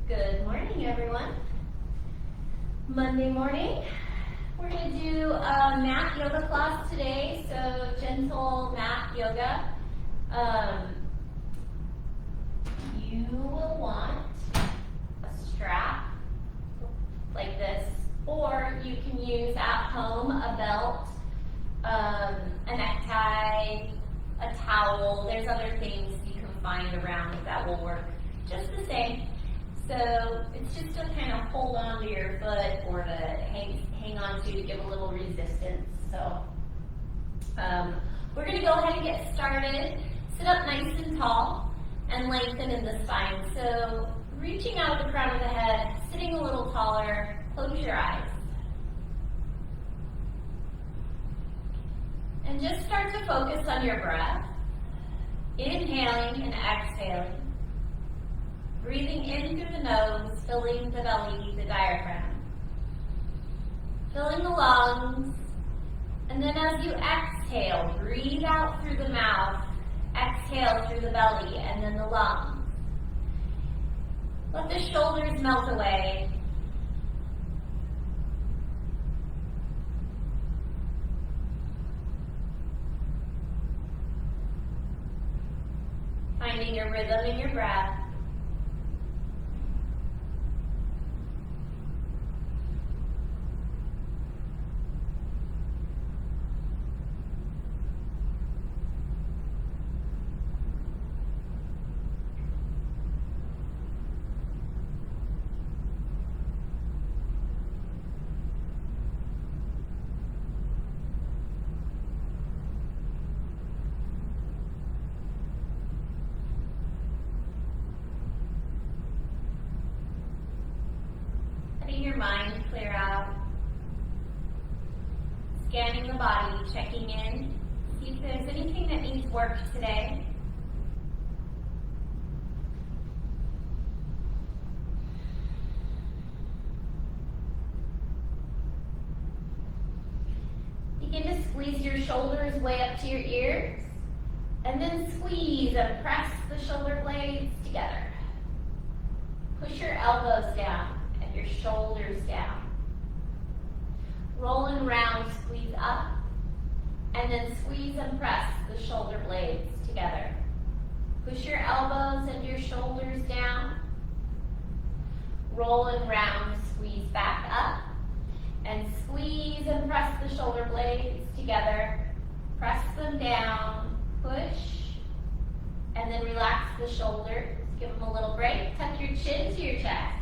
Good morning, everyone. Monday morning, we're going to do a mat yoga class today, so gentle mat yoga. You will want a strap like this, or you can use at home a belt, a necktie, a towel. There's other things you can find around that will work just the same. So it's just to kind of hold on to your foot or to hang on to give a little resistance. So we're going to go ahead and get started. Sit up nice and tall and lengthen in the spine. So reaching out at the crown of the head, sitting a little taller, close your eyes. And just start to focus on your breath. Inhaling and exhaling. Breathing in through the nose, filling the belly, the diaphragm. Filling the lungs. And then as you exhale, breathe out through the mouth. Exhale through the belly and then the lungs. Let the shoulders melt away. Finding your rhythm in your breath. Letting your mind clear out. Scanning the body, checking in. See if there's anything that needs work today. Begin to squeeze your shoulders way up to your ears. And then squeeze and press the shoulder blades together. Push your elbows down. Your shoulders down. Rolling round, squeeze up, and then squeeze and press the shoulder blades together. Push your elbows and your shoulders down. Rolling round, squeeze back up, and squeeze and press the shoulder blades together. Press them down, push, and then relax the shoulders. Give them a little break. Tuck your chin to your chest.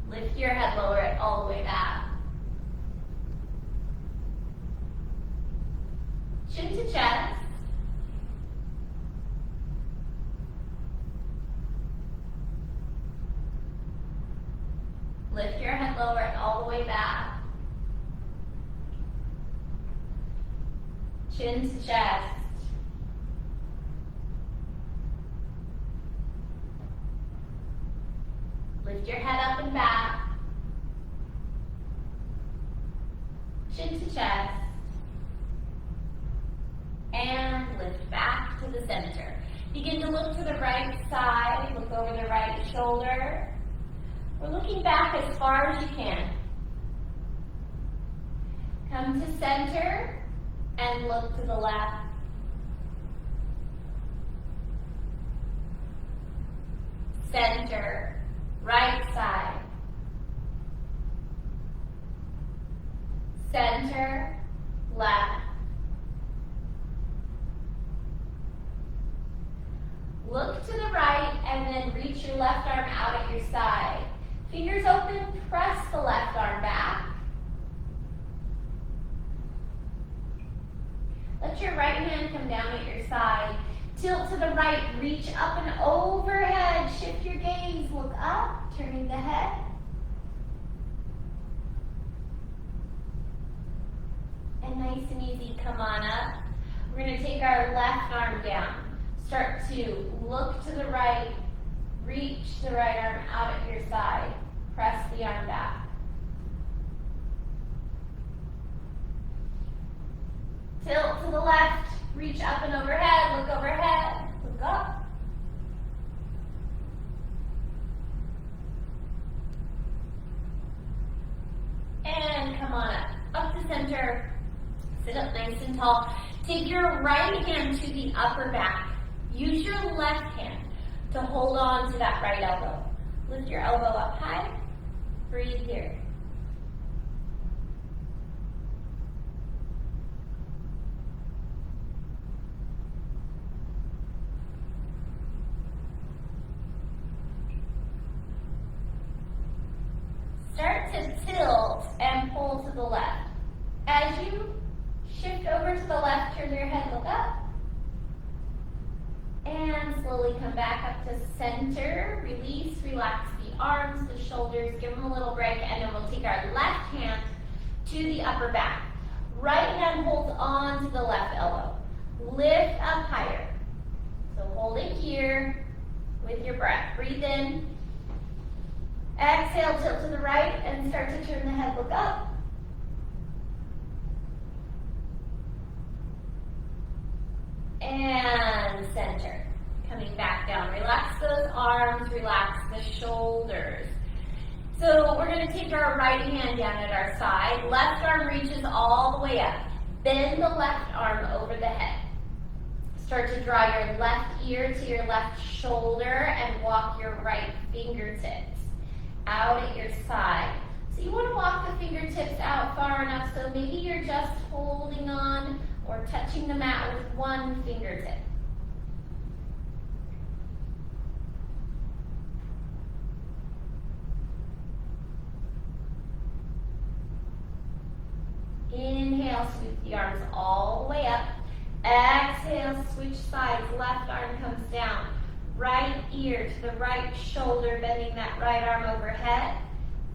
Lift your head, lower it all the way back. Chin to chest. Lift your head, lower it all the way back. Chin to chest. Lift your head up and back. Chin to chest. And lift back to the center. Begin to look to the right side. Look over the right shoulder. We're looking back as far as you can. Come to center and look to the left. Center. Right side. Center, left. Look to the right and then reach your left arm out at your side. Fingers open, press the left arm back. Let your right hand come down at your side. Tilt to the right, reach up and overhead. Shift your gaze, look up, turning the head. And nice and easy, come on up. We're going to take our left arm down. Start to look to the right, reach the right arm out at your side. Press the arm back. Tilt to the left, reach up and overhead, look up. And come on up to center. Sit up nice and tall. Take your right hand to the upper back. Use your left hand to hold on to that right elbow. Lift your elbow up high. Breathe here. Start to tilt and pull to the left. As you shift over to the left, turn your head, look up. And slowly come back up to center. Release, relax the arms, the shoulders, give them a little break, and then we'll take our left hand to the upper back. Right hand holds on to the left elbow. Lift up higher. So hold it here with your breath. Breathe in. Exhale, tilt to the right, and start to turn the head, look up. And center. Coming back down. Relax those arms, relax the shoulders. So we're going to take our right hand down at our side. Left arm reaches all the way up. Bend the left arm over the head. Start to draw your left ear to your left shoulder and walk your right fingertips out at your side. So you want to walk the fingertips out far enough so maybe you're just holding on or touching the mat with one fingertip. Inhale, sweep the arms all the way up. Exhale, switch sides. Left arm comes down. Right ear to the right shoulder, bending that right arm overhead.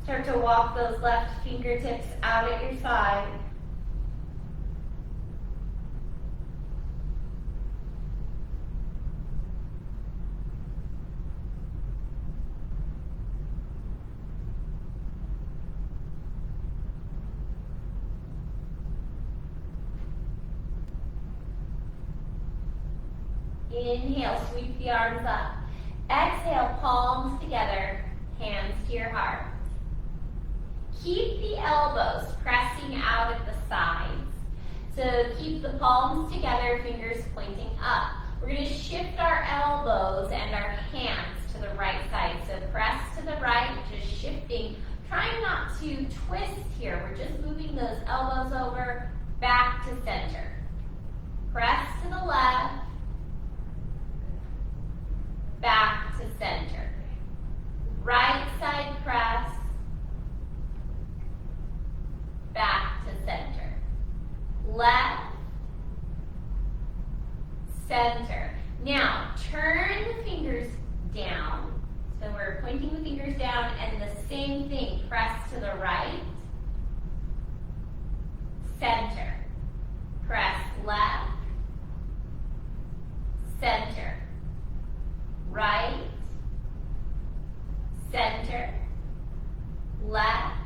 Start to walk those left fingertips out at your side. Inhale, sweep the arms up. Exhale, palms together, hands to your heart. Keep the elbows pressing out at the sides. So keep the palms together, fingers pointing up. We're going to shift our elbows and our hands to the right side. So press to the right, just shifting. Trying not to twist here. We're just moving those elbows over, back to center. Press to the left. Back to center. Right side press. Back to center. Left. Center. Now, turn the fingers down. So we're pointing the fingers down and the same thing. Press to the right. Center. Press left. Center. Right, center, left,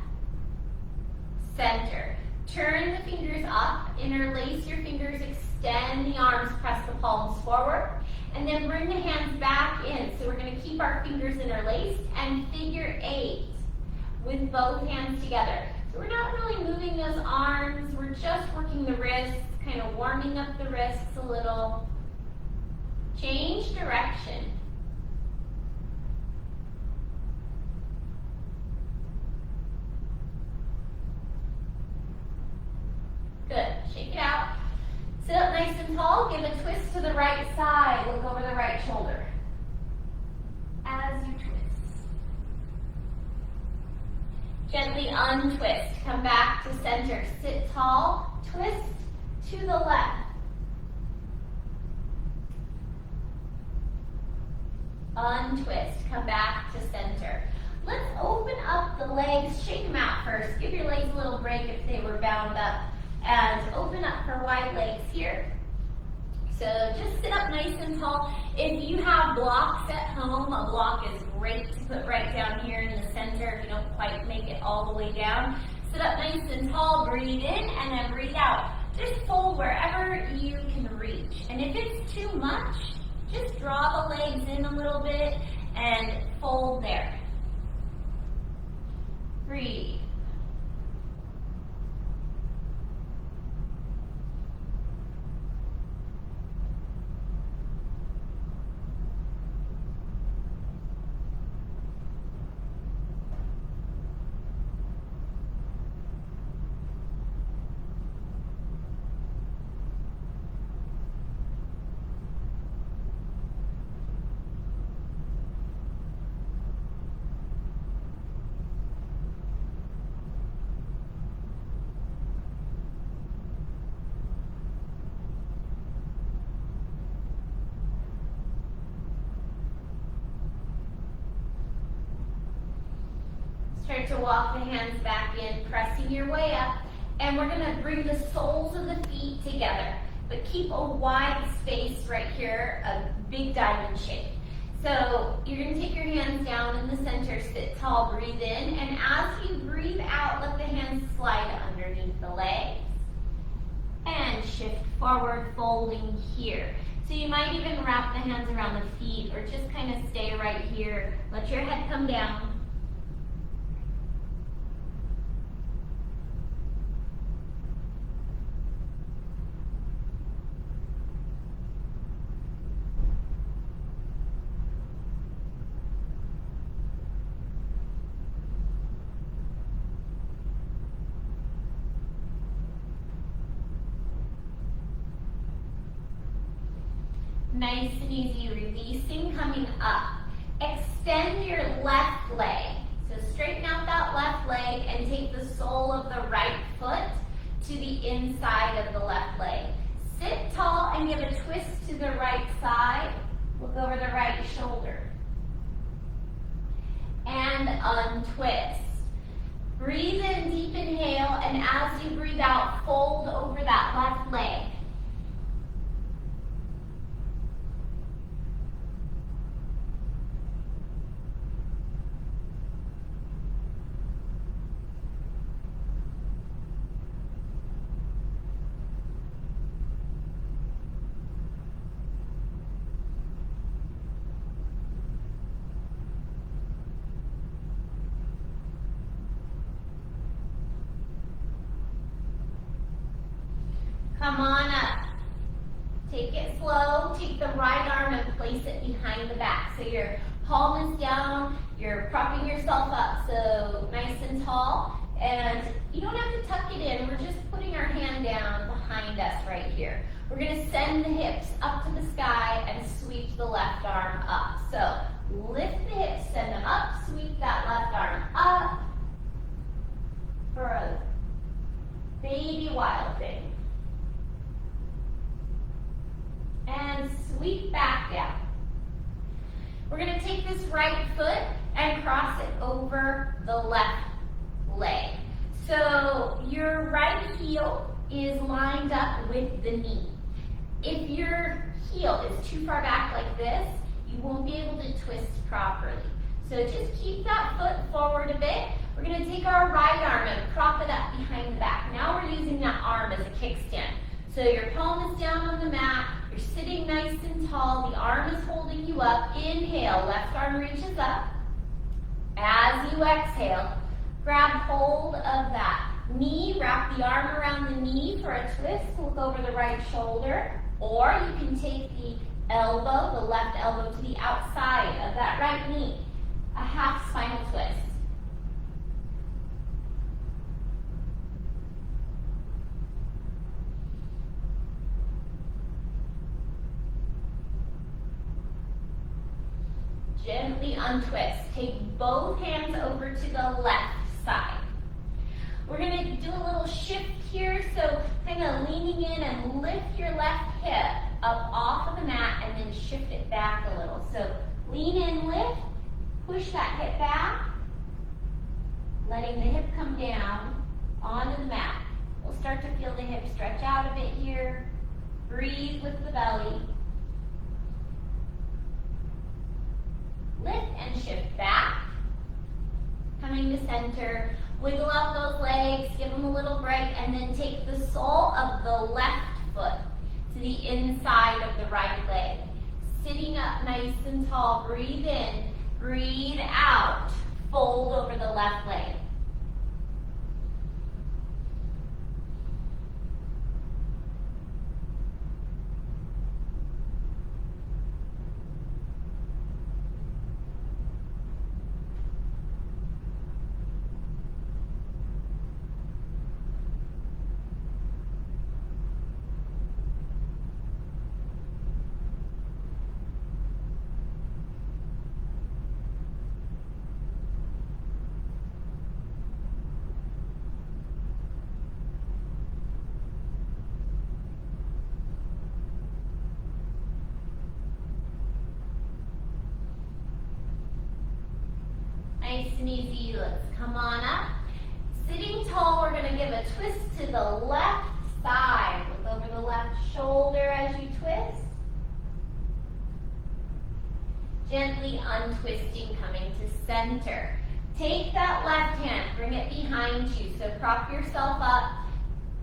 center. Turn the fingers up, interlace your fingers, extend the arms, press the palms forward, and then bring the hands back in. So we're going to keep our fingers interlaced and figure 8 with both hands together. So we're not really moving those arms, we're just working the wrists, kind of warming up the wrists a little. Change direction. Good. Shake it out. Sit up nice and tall. Give a twist to the right side. Look over the right shoulder. As you twist. Gently untwist. Come back to center. Sit tall. Twist to the left. Untwist. Come back to center. Let's open up the legs. Shake them out first. Give your legs a little break if they were bound up. And open up for wide legs here. So just sit up nice and tall. If you have blocks at home, a block is great to put right down here in the center if you don't quite make it all the way down. Sit up nice and tall, breathe in, and then breathe out. Just fold wherever too much, just draw the legs in a little bit and fold there. Breathe. Start to walk the hands back in, pressing your way up. And we're going to bring the soles of the feet together. But keep a wide space right here, a big diamond shape. So you're going to take your hands down in the center, sit tall, breathe in. And as you breathe out, let the hands slide underneath the legs. And shift forward, folding here. So you might even wrap the hands around the feet or just kind of stay right here. Let your head come down. Nice and easy, releasing, coming up. Extend your left leg. So straighten out that left leg and take the sole of the right foot to the inside of the left leg. Sit tall and give a twist to the right side. Look over the right shoulder. And untwist. Breathe in, deep inhale, and as you breathe out, fold over that left leg. Come on up. Take it slow. Take the right arm and place it behind the back. So your palm is down. You're propping yourself up. So nice and tall. And you don't have to tuck it in. We're just putting our hand down behind us right here. We're going to send the hips up to the sky and sweep the left arm up. So lift the hips, send them up, sweep that left arm up for a baby wild thing. And sweep back down. We're going to take this right foot and cross it over the left leg. So your right heel is lined up with the knee. If your heel is too far back like this, you won't be able to twist properly. So just keep that foot forward a bit. We're going to take our right arm and prop it up behind the back. Now we're using that arm as a kickstand. So your palm is down on the mat. You're sitting nice and tall. The arm is holding you up. Inhale, left arm reaches up. As you exhale, grab hold of that knee. Wrap the arm around the knee for a twist. Look over the right shoulder. Or you can take the elbow, the left elbow, to the outside of that right knee. A half spinal twist. Gently untwist. Take both hands over to the left side. We're going to do a little shift here, so kind of leaning in and lift your left hip up off of the mat and then shift it back a little. So lean in, lift, push that hip back, letting the hip come down onto the mat. We'll start to feel the hip stretch out a bit here. Breathe with the belly. Lift and shift back. Coming to center. Wiggle out those legs, give them a little break, and then take the sole of the left foot to the inside of the right leg. sitting up nice and tall. Breathe in, breathe out. Fold over the left leg. Nice and easy. Let's come on up. Sitting tall, we're going to give a twist to the left side. Look over the left shoulder as you twist. Gently untwisting, coming to center. Take that left hand, bring it behind you. So prop yourself up.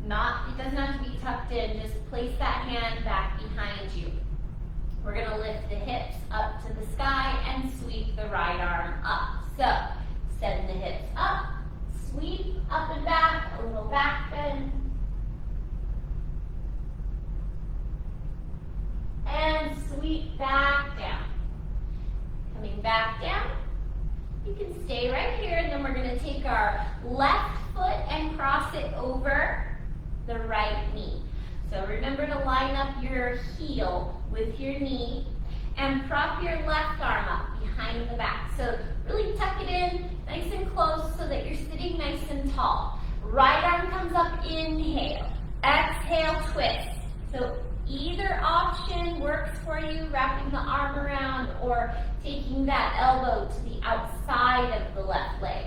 It doesn't have to be tucked in. Just place that hand back behind you. We're going to lift the hips up to the sky and sweep the right arm up. So, send the hips up, sweep up and back, a little back bend. And sweep back down. Coming back down. You can stay right here, and then we're going to take our left foot and cross it over the right knee. So remember to line up your heel with your knee and prop your left arm up behind the back. So really tuck it in nice and close so that you're sitting nice and tall. Right arm comes up, inhale. Exhale, twist. So either option works for you, wrapping the arm around or taking that elbow to the outside of the left leg.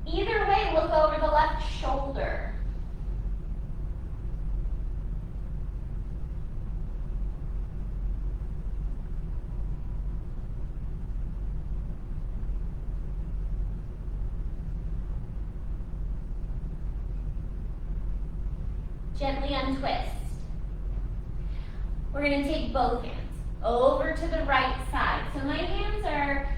Either way, look over the left shoulder. Gently untwist. We're going to take both hands over to the right side. So my hands are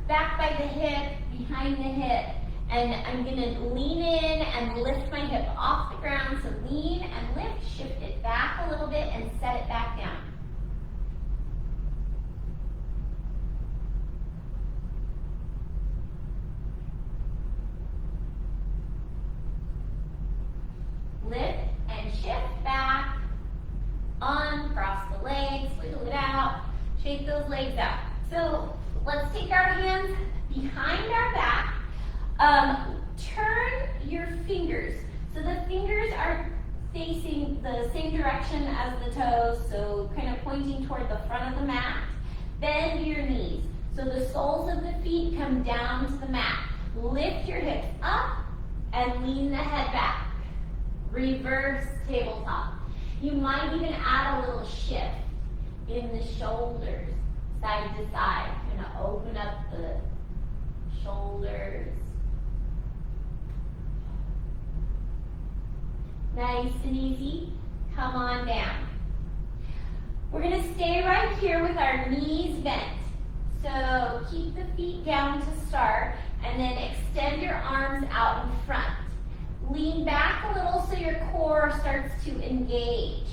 back by the hip, behind the hip, and I'm going to lean in and lift my hip off the ground. So lean and lift, shift it back a little bit and set it back down. Lift and shift back, uncross the legs, wiggle it out, shake those legs out. So let's take our hands behind our back, turn your fingers. So the fingers are facing the same direction as the toes, so kind of pointing toward the front of the mat. Bend your knees. So the soles of the feet come down to the mat. Lift your hips up and lean the head back. Reverse tabletop. You might even add a little shift in the shoulders, side to side. Kind of open up the shoulders. Nice and easy. Come on down. We're going to stay right here with our knees bent. So keep the feet down to start, and then extend your arms out in front. Lean back a little so your core starts to engage.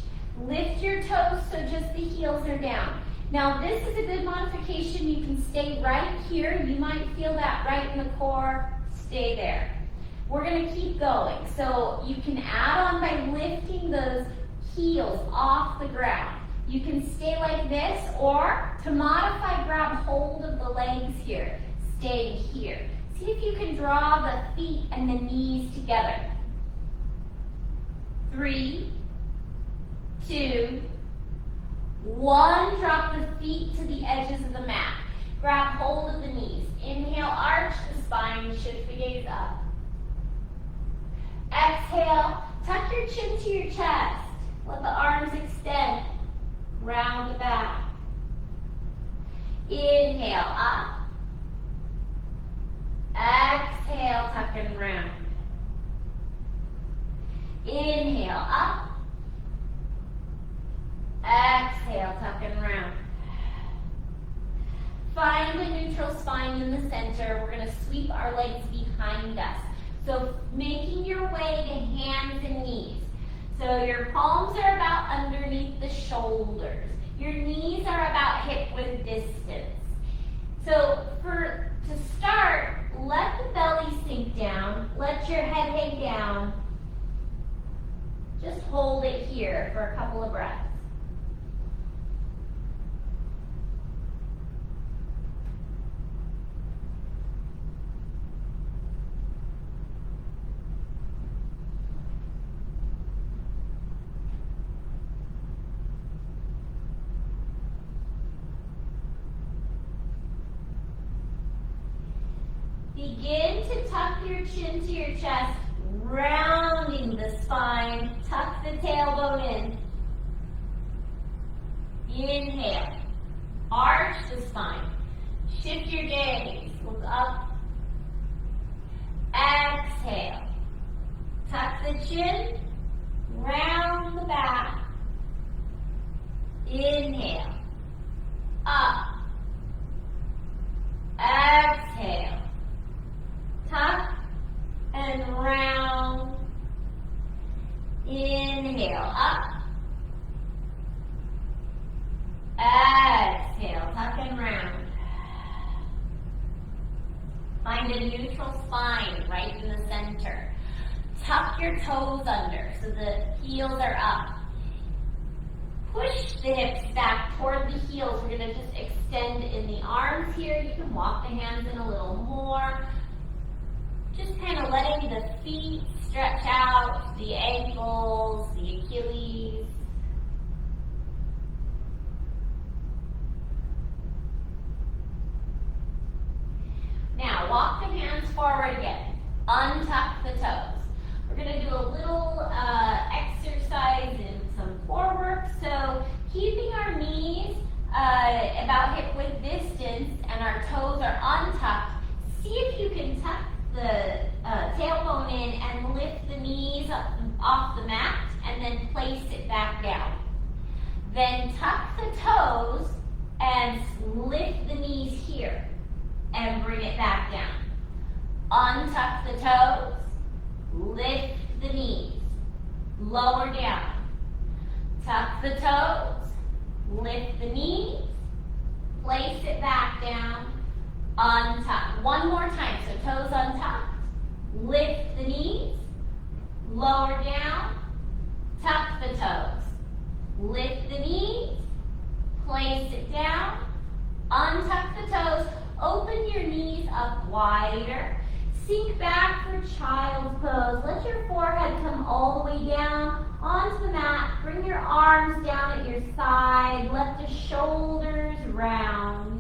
Lift your toes so just the heels are down. Now this is a good modification. You can stay right here. You might feel that right in the core. Stay there. We're going to keep going. So you can add on by lifting those heels off the ground. You can stay like this, or to modify, grab hold of the legs here. Stay here. See if you can draw the feet and the knees together. 3, 2, 1. Drop the feet to the edges of the mat. Grab hold of the knees. Inhale, arch the spine, shift the gaze up. Exhale, tuck your chin to your chest. Let the arms extend. Round the back. Inhale, up. Exhale, tuck and round. Inhale, up. Exhale, tuck and round. find a neutral spine in the center. We're gonna sweep our legs behind us. So making your way to hands and knees. So your palms are about underneath the shoulders. Your knees are about hip width distance. So to start, let the belly sink down. Let your head hang down. Just hold it here for a couple of breaths. Begin to tuck your chin to your chest, rounding the spine. Tuck the tailbone in. Inhale. Arch the spine. Shift your gaze. Look up. Exhale. Tuck the chin. Round the back. Inhale. Up. Exhale. Tuck and round. Inhale, up. Exhale, tuck and round. Find a neutral spine right in the center. Tuck your toes under so the heels are up. Push the hips back toward the heels. We're going to just extend in the arms here. You can walk the hands in a little more. Just kind of letting the feet stretch out, the ankles, the Achilles. Now, walk the hands forward again. Untuck the toes. We're going to do a little exercise in some core work. So, keeping our knees about hip width distance and our toes are untucked, see if you can tuck the tailbone in and lift the knees up off the mat and then place it back down. Then tuck the toes and lift the knees here and bring it back down. Untuck the toes, lift the knees, lower down. Tuck the toes, lift the knees, place it back down. Untuck. One more time. So toes untucked. Lift the knees. Lower down. Tuck the toes. Lift the knees. Place it down. Untuck the toes. Open your knees up wider. Sink back for child's pose. Let your forehead come all the way down onto the mat. Bring your arms down at your side. Let the shoulders round.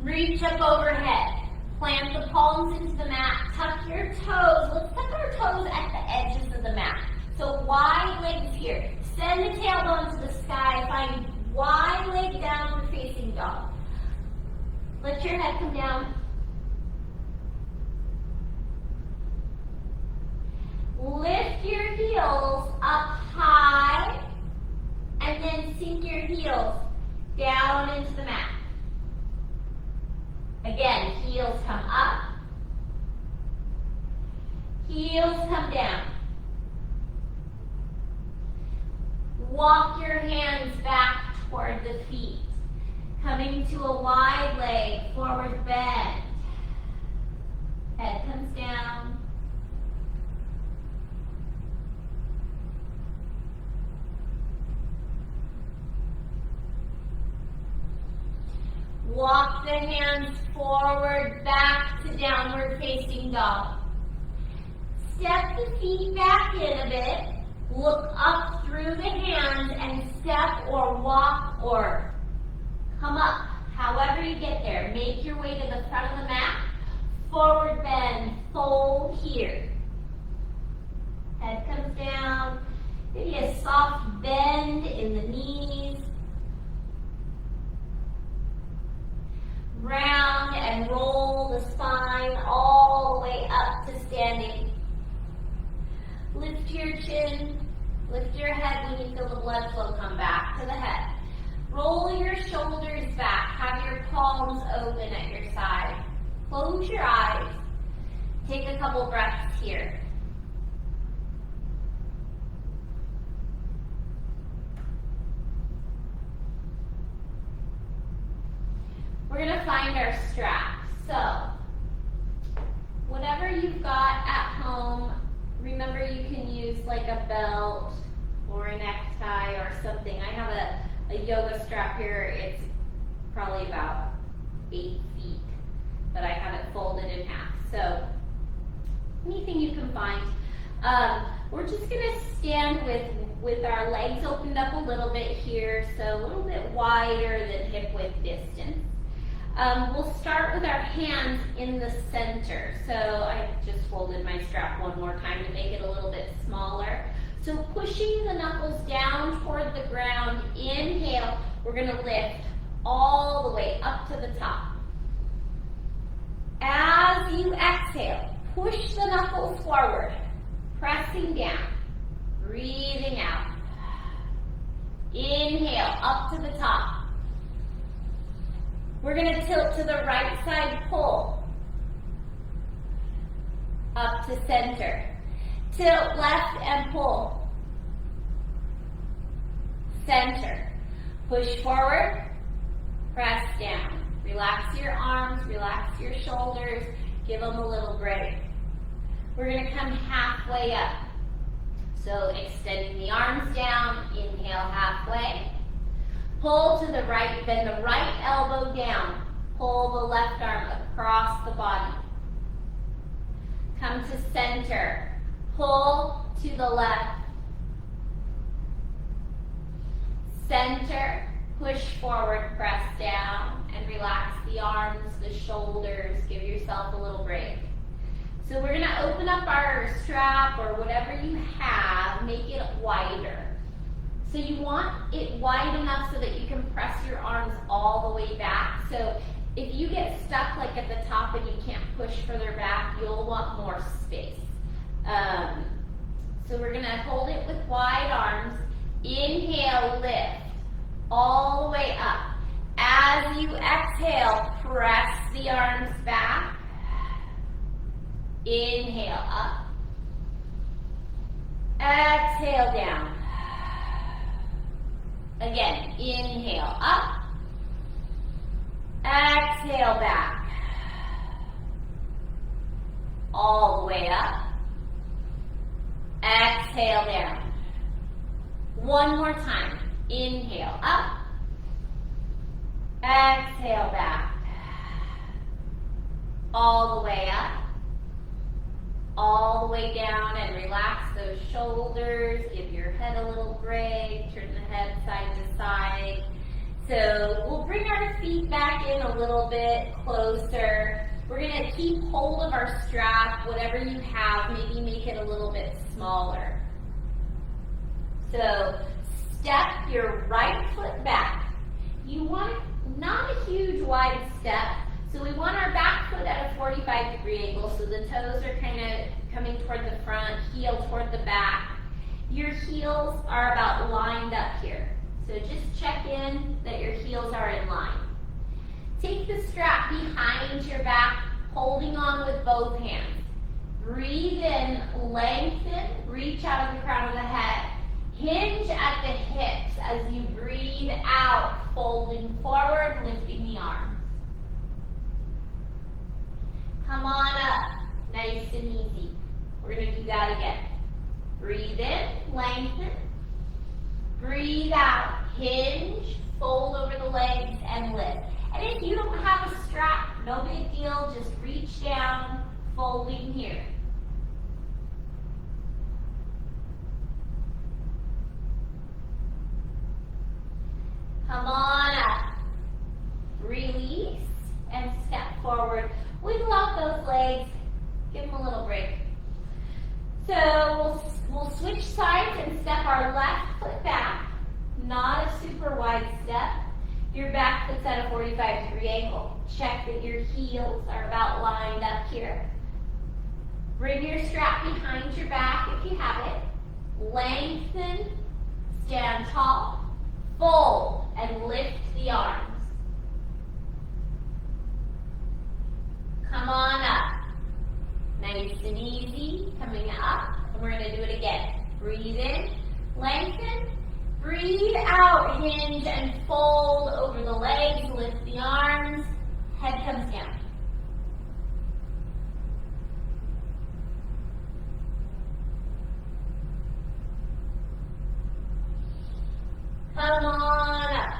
Reach up overhead. Plant the palms into the mat. Tuck your toes. Let's tuck our toes at the edges of the mat. So wide legs here. Send the tailbone to the sky. Find wide leg downward facing dog. Let your head come down. Lift your heels up high and then sink your heels down into the mat. Again, heels come up, heels come down. Walk your hands back toward the feet, coming to a wide leg, forward bend. Head comes down. Walk the hands forward, back to downward facing dog. Step the feet back in a bit. Look up through the hands and step or walk or come up However you get there, make your way to the front of the mat. Forward bend, fold here. Head comes down. Maybe a soft bend in the knees. Round and roll the spine all the way up to standing. Lift your chin, lift your head when you feel the blood flow come back to the head. Roll your shoulders back, have your palms open at your side. Close your eyes. Take a couple breaths here. We're going to find our strap. So, whatever you've got at home, remember you can use like a belt or a necktie or something. I have a yoga strap here. It's probably about 8 feet, but I have it folded in half. So, anything you can find. We're just going to stand with our legs opened up a little bit here, so a little bit wider than hip width distance. We'll start with our hands in the center. So I just folded my strap one more time to make it a little bit smaller. So pushing the knuckles down toward the ground, inhale, we're going to lift all the way up to the top. As you exhale, push the knuckles forward, pressing down, breathing out. Inhale, up to the top. We're going to tilt to the right side, pull. Up to center. Tilt left and pull. Center. Push forward, press down. Relax your arms, relax your shoulders, give them a little break. We're going to come halfway up. So extending the arms down, inhale halfway. Pull to the right, bend the right elbow down. Pull the left arm across the body. Come to center. Pull to the left. Center. Push forward, press down, and relax the arms, the shoulders. Give yourself a little break. So we're going to open up our strap or whatever you have, make it wider. So you want it wide enough so that you can press your arms all the way back. So if you get stuck like at the top and you can't push further back, you'll want more space. So we're going to hold it with wide arms. Inhale, lift all the way up. As you exhale, press the arms back. Inhale, up. Exhale, down. Again, inhale, up. Exhale, back. All the way up. Exhale, down. One more time. Inhale, up. Exhale, back. All the way up. All the way down, and relax those shoulders. Give your head a little break. Turn the head side to side. So we'll bring our feet back in a little bit closer. We're going to keep hold of our strap, whatever you have. Maybe make it a little bit smaller. So step your right foot back. You want not a huge wide step. So we want our back foot at a 45-degree angle, so the toes are kind of coming toward the front, heel toward the back. Your heels are about lined up here. So just check in that your heels are in line. Take the strap behind your back, holding on with both hands. Breathe in, lengthen, reach out of the crown of the head. Hinge at the hips as you breathe out, folding forward, lifting the arms. Come on up, nice and easy. We're going to do that again. Breathe in, lengthen. Breathe out, hinge, fold over the legs, and lift. And if you don't have a strap, no big deal, just reach down, folding here. Come on up. Release. So we'll switch sides and step our left foot back, not a super wide step. Your back foot's at a 45-degree angle. Check that your heels are about lined up here. Bring your strap behind your back if you have it. Lengthen, stand tall, fold, and lift the arms. Come on up. Nice and easy, coming up. And we're going to do it again. Breathe in, lengthen. Breathe out, hinge and fold over the legs. Lift the arms. Head comes down. Come on up.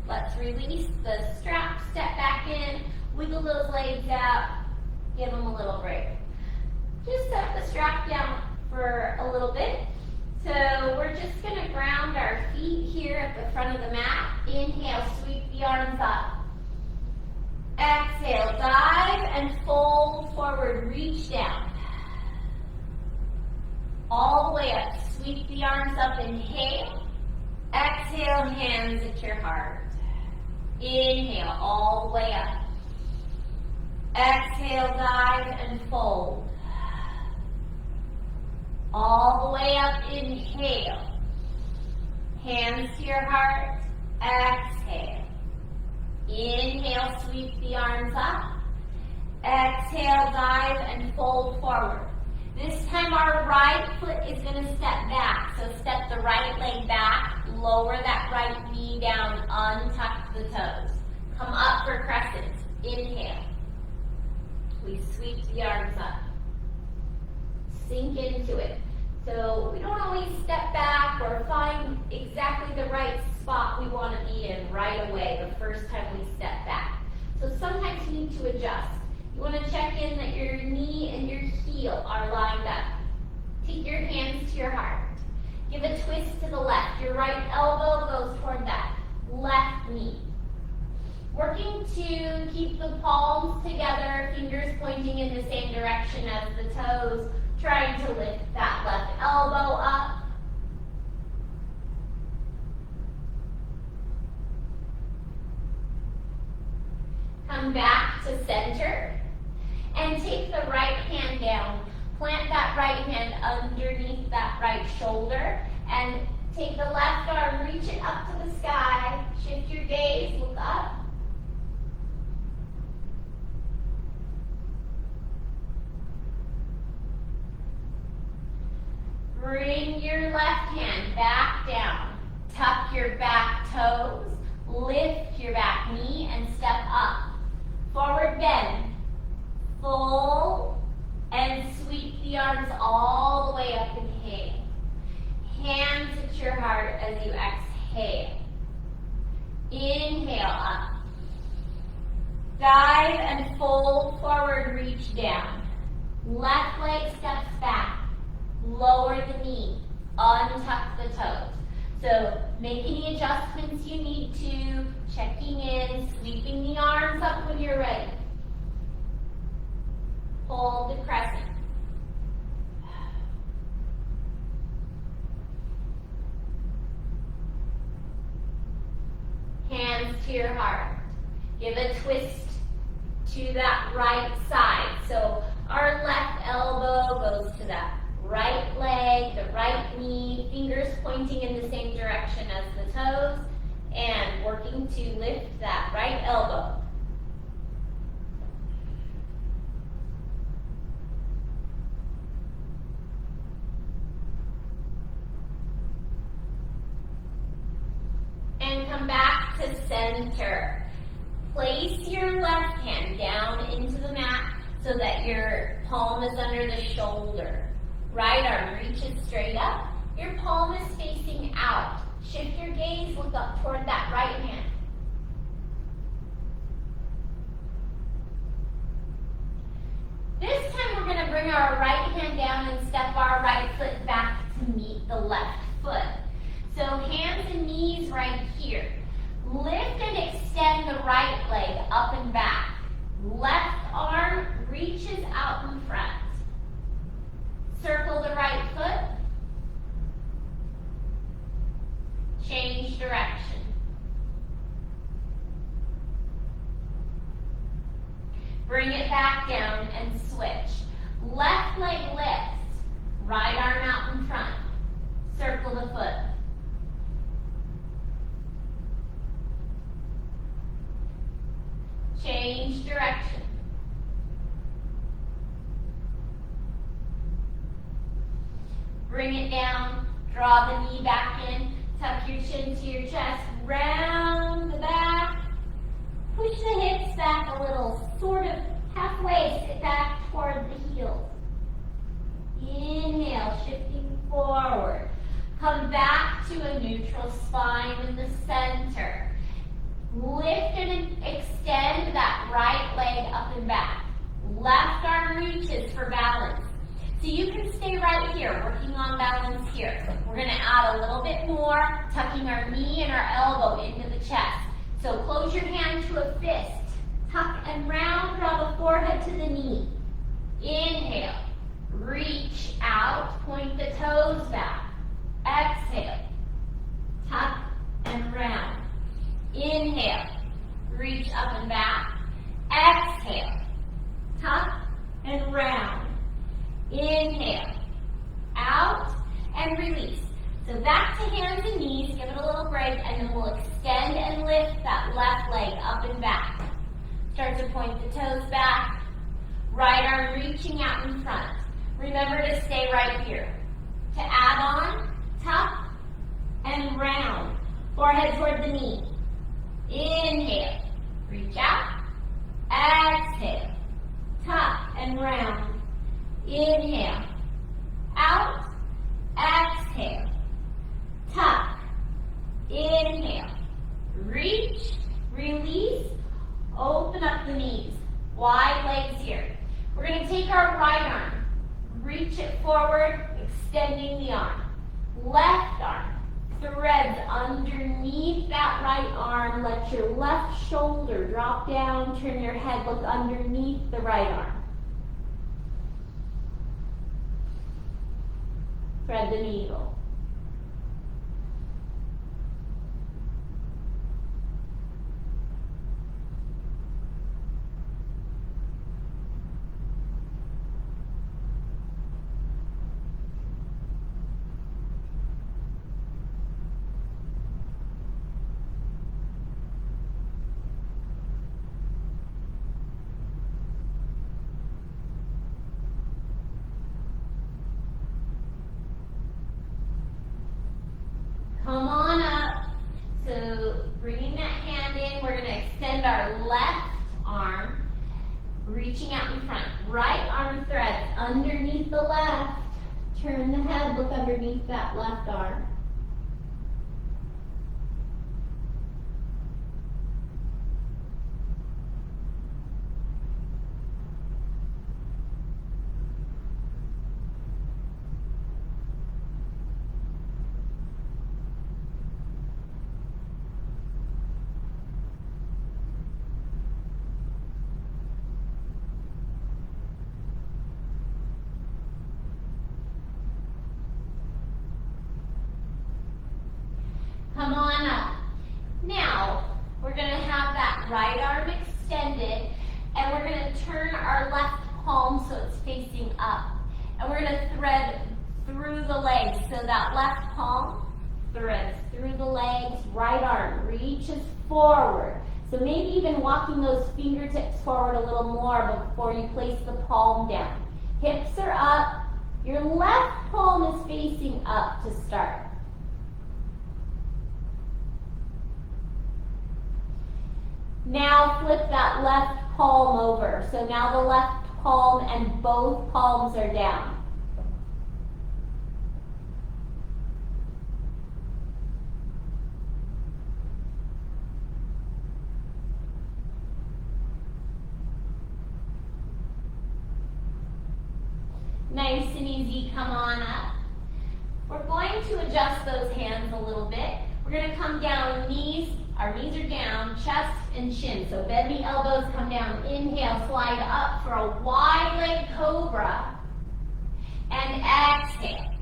Let's release the strap, step back in, wiggle those legs out, give them a little break. Just set the strap down for a little bit. So we're just going to ground our feet here at the front of the mat. Inhale, sweep the arms up. Exhale, dive and fold forward, reach down. All the way up, sweep the arms up, inhale. Exhale, hands at your heart. Inhale, all the way up. Exhale, dive and fold. All the way up, inhale. Hands to your heart, exhale. Inhale, sweep the arms up. Exhale, dive and fold forward. This time our right foot is going to step back. So step the right leg back, lower that right knee down, untuck the toes. Come up for crescent. Inhale. We sweep the arms up. Sink into it. So we don't always step back or find exactly the right spot we want to be in right away the first time we step back. So sometimes you need to adjust. You want to check in that your knee and your heel are lined up. Take your hands to your heart. Give a twist to the left. Your right elbow goes toward that left knee. Working to keep the palms together, fingers pointing in the same direction as the toes, trying to lift that left elbow up. Come back to center and take the right hand down. Plant that right hand underneath that right shoulder and take the left arm, reach it up to the sky. Shift your gaze, look up. Bring your left hand back down. Tuck your back toes. Lift your back knee and step up. Forward bend. Fold and sweep the arms all the way up. Inhale. Hands at your heart as you exhale. Inhale up. Dive and fold forward, reach down. Left leg steps back. Lower the knee, untuck the toes. So make any adjustments you need to, checking in, sweeping the arms up when you're ready. Hold the crescent. Hands to your heart. Give a twist to that right side. So our left elbow goes to that right leg, the right knee, fingers pointing in the same direction as the toes, and working to lift that right elbow. And come back to center. Place your left hand down into the mat so that your palm is under the shoulder. Right arm reaches straight up. Your palm is facing out. Shift your gaze, look up toward that right hand. This time we're going to bring our right hand down and step our right foot back to meet the left foot. So hands and knees right here. Lift and extend the right leg up and back. Left arm reaches out in front. Circle the change direction. Bring it back down and switch. Left leg lifts, right arm out in front. Circle the foot. Change direction. Bring it down, draw the knee back in, tuck your chin to your chest, round the back, push the hips back a little, sort of halfway, sit back toward the heels. Inhale, shifting forward. Come back to a neutral spine in the center. Lift and extend that right leg up and back. Left arm reaches for balance. So you can stay right here, working on balance here. We're going to add a little bit more, tucking our knee and our elbow into the chest. So close your hand to a fist. Tuck and round, draw the forehead to the knee. Inhale, reach out, point the toes back. Exhale, tuck and round. Inhale, reach up and back. Exhale, tuck and round. Inhale, out and release. So back to hands and knees, give it a little break, and then we'll extend and lift that left leg up and back. Start to point the toes back. Right arm reaching out in front. Remember to stay right here. To add on, tuck and round. Forehead toward the knee. Inhale, reach out. Exhale, tuck and round. Inhale, out. Exhale, tuck. Inhale, reach, release, open up the knees. Wide legs here. We're going to take our right arm, reach it forward, extending the arm. Left arm threads underneath that right arm. Let your left shoulder drop down, turn your head, look underneath the right arm. Thread the needle. Come on up. So bringing that hand in, we're going to extend our left arm, reaching out in front. Right arm threads underneath the left. Turn the head, look underneath that left arm. Come on up. Now, we're going to have that right arm extended, and we're going to turn our left palm so it's facing up. And we're going to thread through the legs. So that left palm threads through the legs, right arm reaches forward. So maybe even walking those fingertips forward a little more before you place the palm down. Hips are up. Your left palm is facing up to start. Now flip that left palm over. So now the left palm and both palms are down. Nice and easy, come on up. We're going to adjust those hands a little bit. We're going to come down, our knees are down, chest and chin. So bend the elbows, come down, inhale, slide up for a wide leg cobra. And exhale.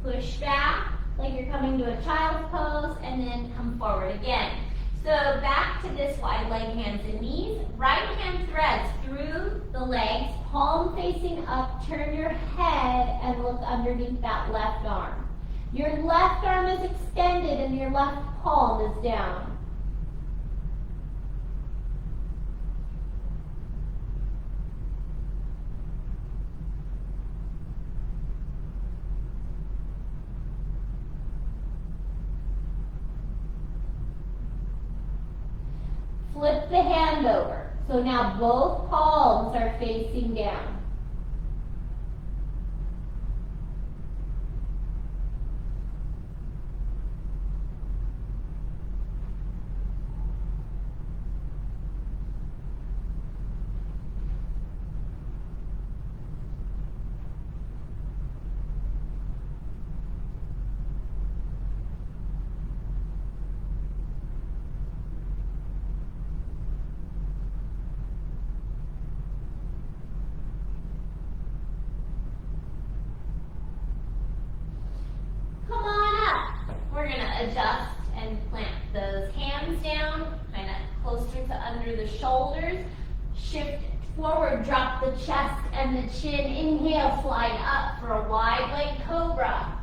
Push back, like you're coming to a child's pose, and then come forward again. So back to this wide leg, hands and knees. Right hand threads through the legs, palm facing up, turn your head and look underneath that left arm. Your left arm is extended and your left palm is down. Flip the hand over. So now both palms are facing down. Adjust and plant those hands down, kind of closer to under the shoulders. Shift forward, drop the chest and the chin. Inhale, slide up for a wide leg cobra.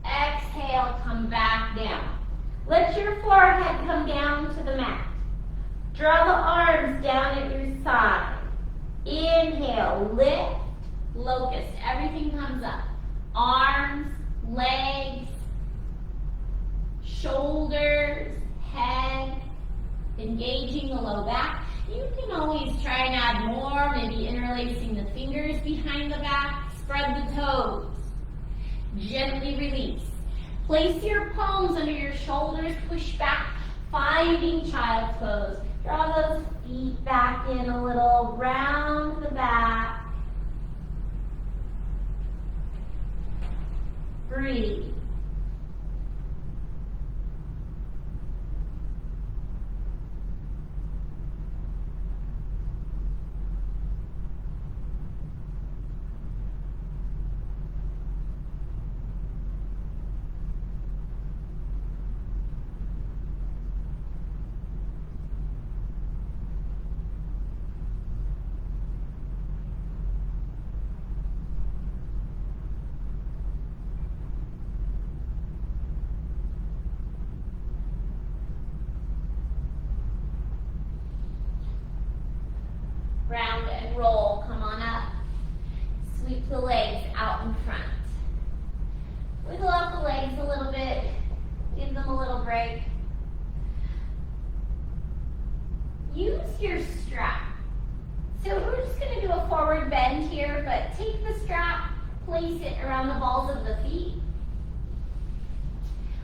Exhale, come back down. Let your forehead come down to the mat. Draw the arms down at your side. Inhale, lift, locust. Everything comes up. Arms, legs, shoulders, head, engaging the low back. You can always try and add more, maybe interlacing the fingers behind the back. Spread the toes. Gently release. Place your palms under your shoulders, push back, finding child's pose. Draw those feet back in a little, round the back. Breathe. Round and roll, come on up. Sweep the legs out in front. Wiggle out the legs a little bit. Give them a little break. Use your strap. So we're just going to do a forward bend here, but take the strap, place it around the balls of the feet.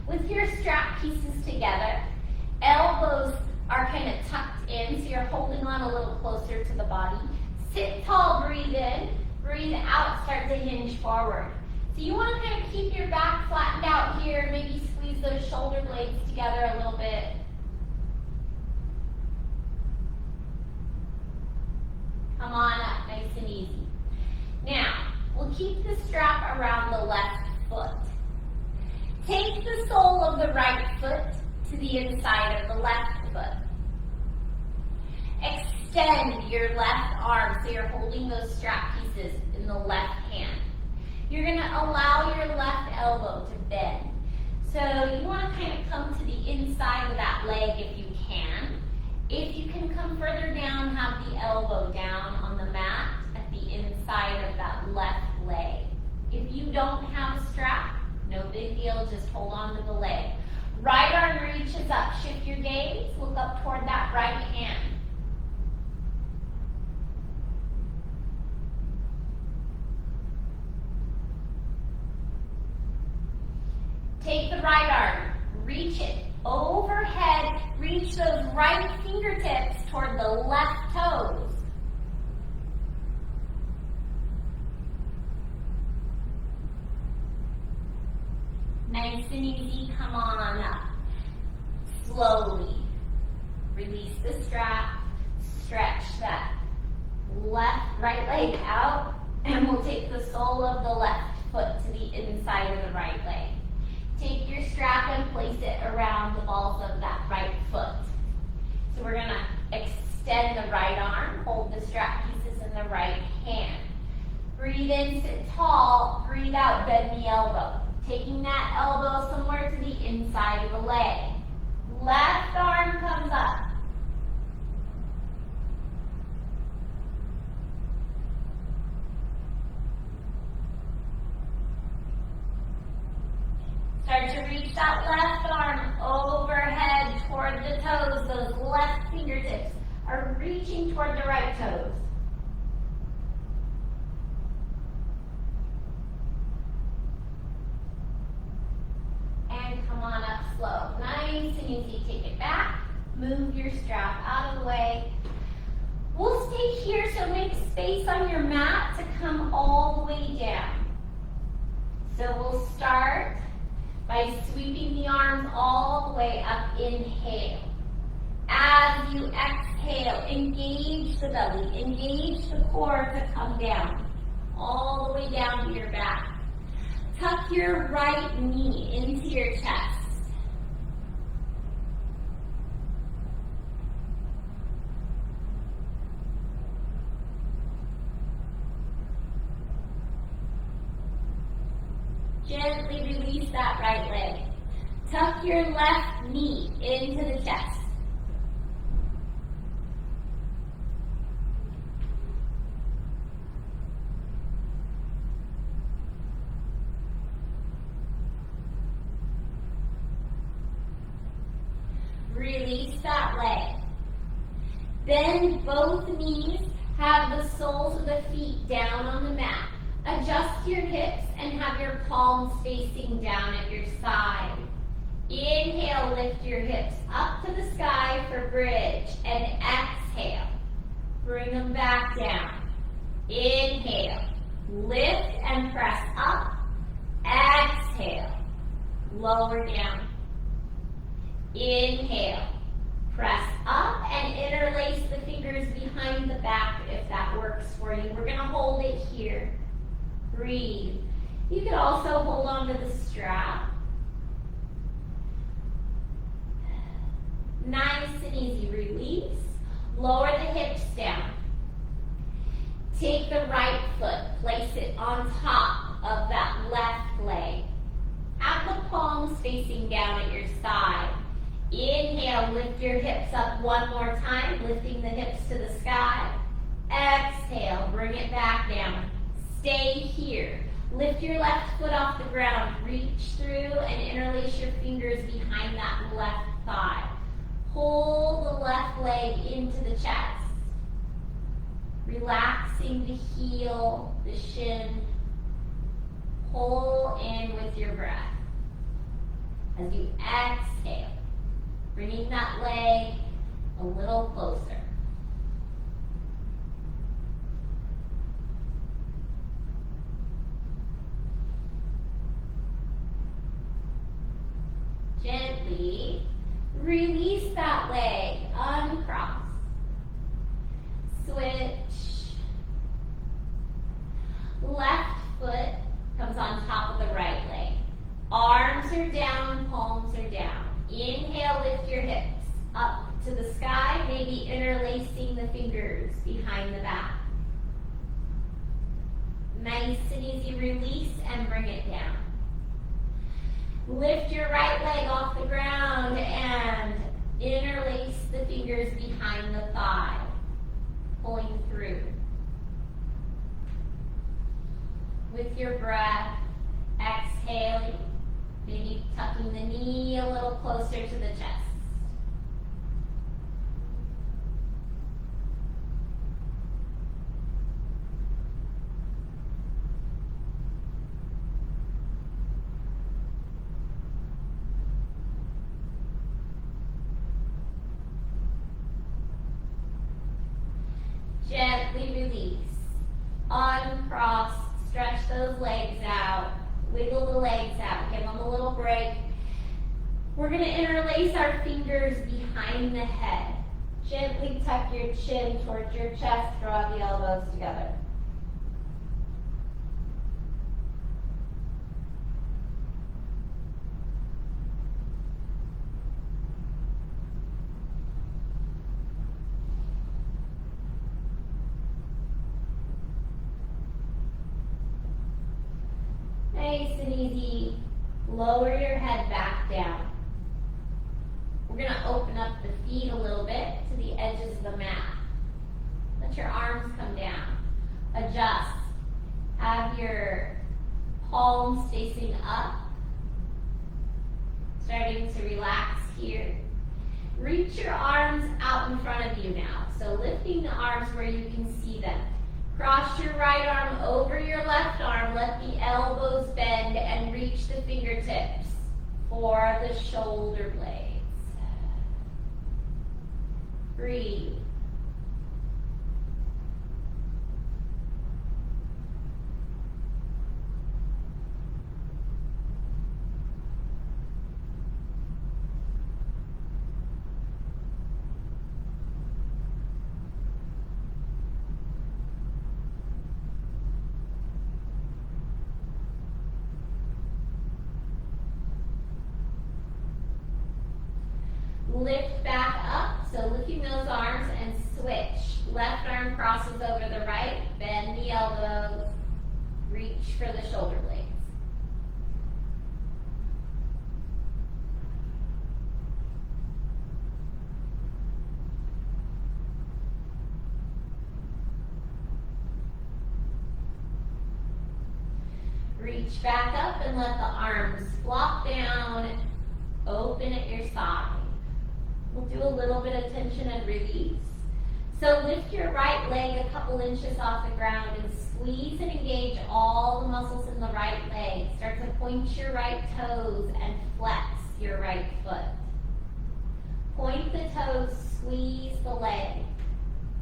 With your strap pieces together, elbows are kind of tucked in, so you're holding on a little closer to the body. Sit tall, breathe in, breathe out, start to hinge forward. So you want to kind of keep your back flattened out here, maybe squeeze those shoulder blades together a little bit. Come on up, nice and easy. Now, we'll keep the strap around the left foot. Take the sole of the right foot to the inside of the left foot. Extend your left arm so you're holding those strap pieces in the left hand. You're going to allow your left elbow to bend. So you want to kind of come to the inside of that leg if you can. If you can come further down, have the elbow down on the mat at the inside of that left leg. If you don't have a strap, no big deal, just hold on to the leg. Right arm reaches up, shift your gaze, look up toward that right hand. Take the right arm, reach it overhead, reach those right fingertips toward the left toes. Nice and easy, come on up. Slowly release the strap, stretch that right leg out, and we'll take the sole of the left foot to the inside of the right leg. take your strap and place it around the balls of that right foot. So we're gonna extend the right arm, hold the strap pieces in the right hand. Breathe in, sit tall, breathe out, bend the elbow. Taking that elbow somewhere to the inside of the leg. Left arm comes up. Start to reach that left arm overhead toward the toes. Those left fingertips are reaching toward the right toes. And come on up slow. Nice and easy. Take it back. Move your strap out of the way. We'll stay here, so make space on your mat to come all the way down. So we'll start by sweeping the arms all the way up. Inhale. As you exhale, engage the belly, engage the core to come down, all the way down to your back. Tuck your right knee into your chest. Gently release that right leg. Tuck your left knee into the chest. Release that leg. Bend both knees. Have the soles of the feet down on the mat. Adjust your hips and have your palms facing down at your side. Inhale, lift your hips up to the sky for bridge, and exhale. Bring them back down. Inhale, lift and press up. Exhale, lower down. Inhale, press up and interlace the fingers behind the back if that works for you. We're gonna hold it here. Breathe. You can also hold on to the strap. Nice and easy. Release. Lower the hips down. Take the right foot, place it on top of that left leg. Have the palms facing down at your side. Inhale, lift your hips up one more time, lifting the hips to the sky. Exhale, bring it back down. Stay here. Lift your left foot off the ground. Reach through and interlace your fingers behind that left thigh. Pull the left leg into the chest. Relaxing the heel, the shin. Pull in with your breath. As you exhale, bringing that leg a little closer. Gently release that leg, uncross. Switch. Left foot comes on top of the right leg. Arms are down, palms are down. Inhale, lift your hips up to the sky, maybe interlacing the fingers behind the back. Nice and easy, release and bring it down. Lift your right leg off the ground and interlace the fingers behind the thigh, pulling through. With your breath, exhaling, maybe tucking the knee a little closer to the chest. Gently release. Uncross, stretch those legs out. Wiggle the legs out. Give them a little break. We're going to interlace our fingers behind the head. Gently tuck your chin towards your chest. Draw the elbows together. and easy. Lower your head back down. We're going to open up the feet a little bit to the edges of the mat. Let your arms come down. Adjust. Have your palms facing up. Starting to relax here. Reach your arms out in front of you now. So lifting the arms where you can see them. Cross your right arm over your left arm. Let the elbows bend and reach the fingertips for the shoulder blades. Breathe. Lift back up, so lifting those arms and switch. Left arm crosses over the right, bend the elbows, reach for the shoulder blades. Reach back up and let the arms flop down, open at your side. We'll do a little bit of tension and release. So lift your right leg a couple inches off the ground and squeeze and engage all the muscles in the right leg. Start to point your right toes and flex your right foot. Point the toes, squeeze the leg.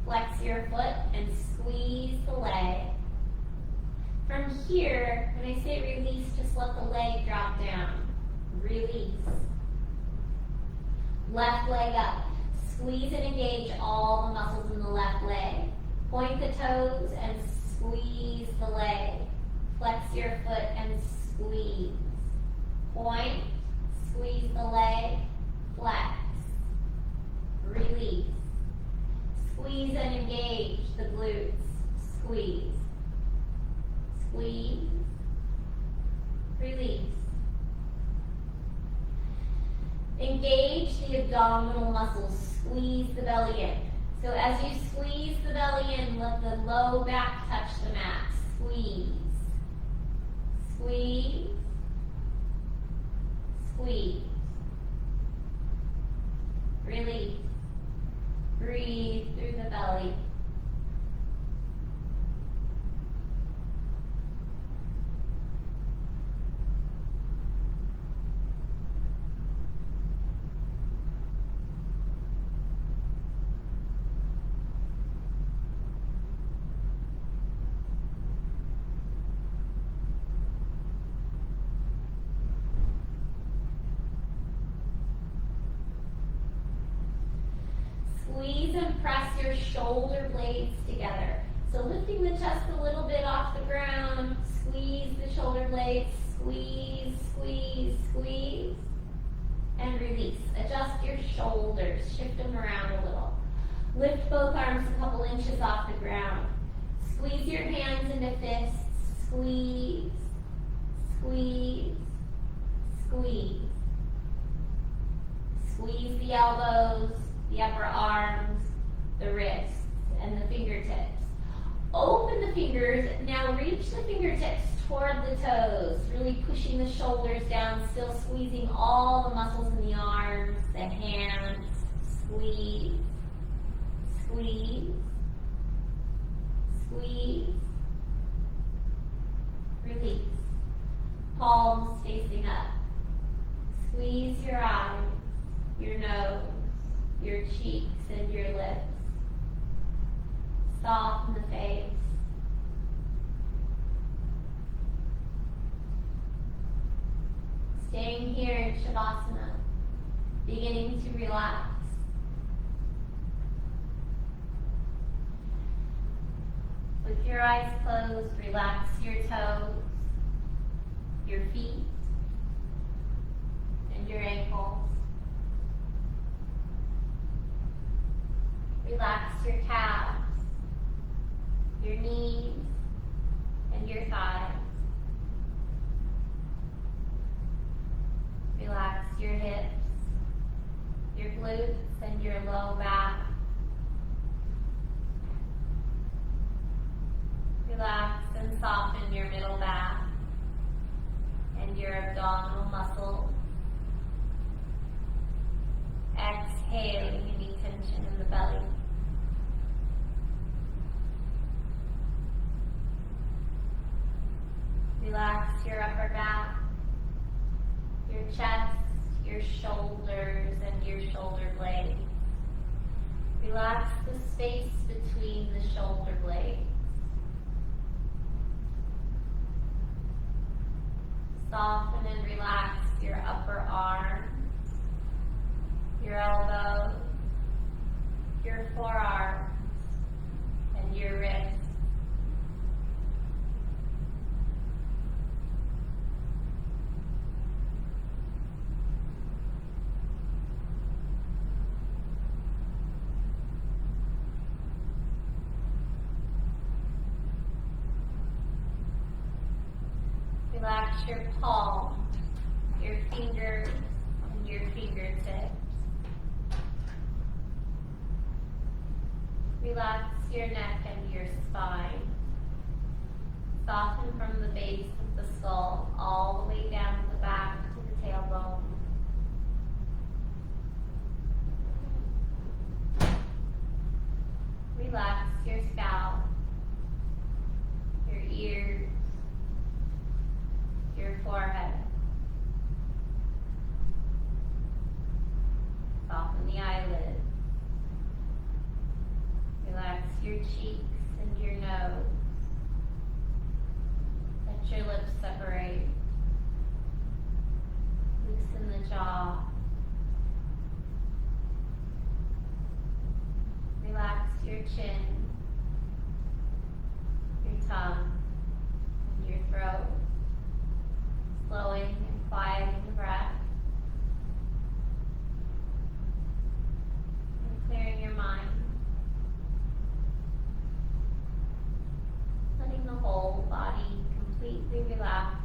Flex your foot and squeeze the leg. From here, when I say release, just let the leg drop down. Release. Left leg up. Squeeze and engage all the muscles in the left leg. Point the toes and squeeze the leg. Flex your foot and squeeze. Point, squeeze the leg, flex. Release. Squeeze and engage the glutes. Squeeze. Squeeze. Release. Engage the abdominal muscles. Squeeze the belly in. So as you squeeze the belly in, let the low back touch the mat. Squeeze. Squeeze. Squeeze. Release. Breathe through the belly. Squeeze and press your shoulder blades together. So lifting the chest a little bit off the ground, squeeze the shoulder blades, squeeze, squeeze, squeeze, and release. Adjust your shoulders, shift them around a little. Lift both arms a couple inches off the ground. Squeeze your hands into fists, squeeze, squeeze, squeeze. Squeeze the elbows, the upper arms, the wrists, and the fingertips. Open the fingers. Now reach the fingertips toward the toes, really pushing the shoulders down, still squeezing all the muscles in the arms, the hands. Squeeze, squeeze, squeeze, release. Palms facing up. Squeeze your eyes, your nose, your cheeks and your lips. Soften the face. Staying here in Shavasana, beginning to relax. With your eyes closed, relax your toes, your feet, and your ankles. Relax your calves, your knees, and your thighs. your hips, your glutes, and your low back. Relax and soften your middle back and your abdominal muscles. Exhaling any tension in the belly. Relax your upper back, your chest, your shoulders, and your shoulder blades. Relax the space between the shoulder blades. Soften and relax your upper arms, your elbows, your forearms, and your wrists. Relax your palms, your fingers, and your fingertips. Relax your neck and your spine. Soften from the base of the skull all the way down the back to the tailbone. Relax your scalp, your ears, your forehead. Soften the eyelids. Relax your cheeks and your nose. Let your lips separate. Loosen the jaw. Relax your chin, your tongue, and your throat. Slowing and quieting the breath. And clearing your mind. Letting the whole body completely relax.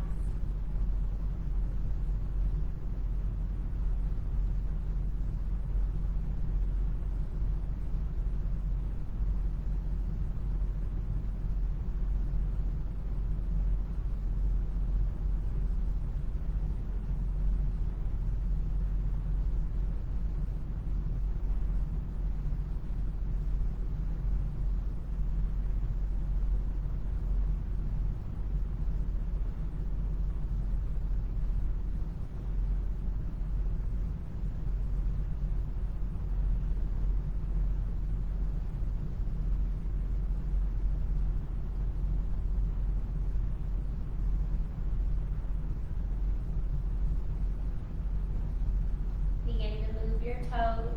Begin to move your toes,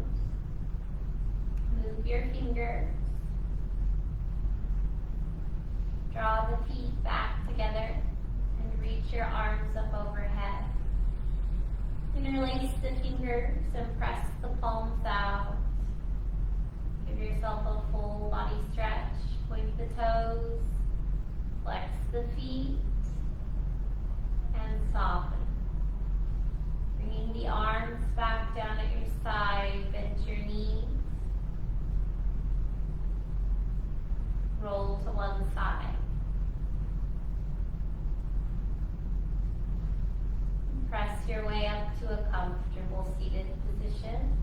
move your fingers, draw the feet back together and reach your arms up overhead. Interlace the fingers and press the palms out. Give yourself a full body stretch, point the toes, flex the feet, and soften. Bringing the arms back down at your side, bend your knees. Roll to one side. Press your way up to a comfortable seated position.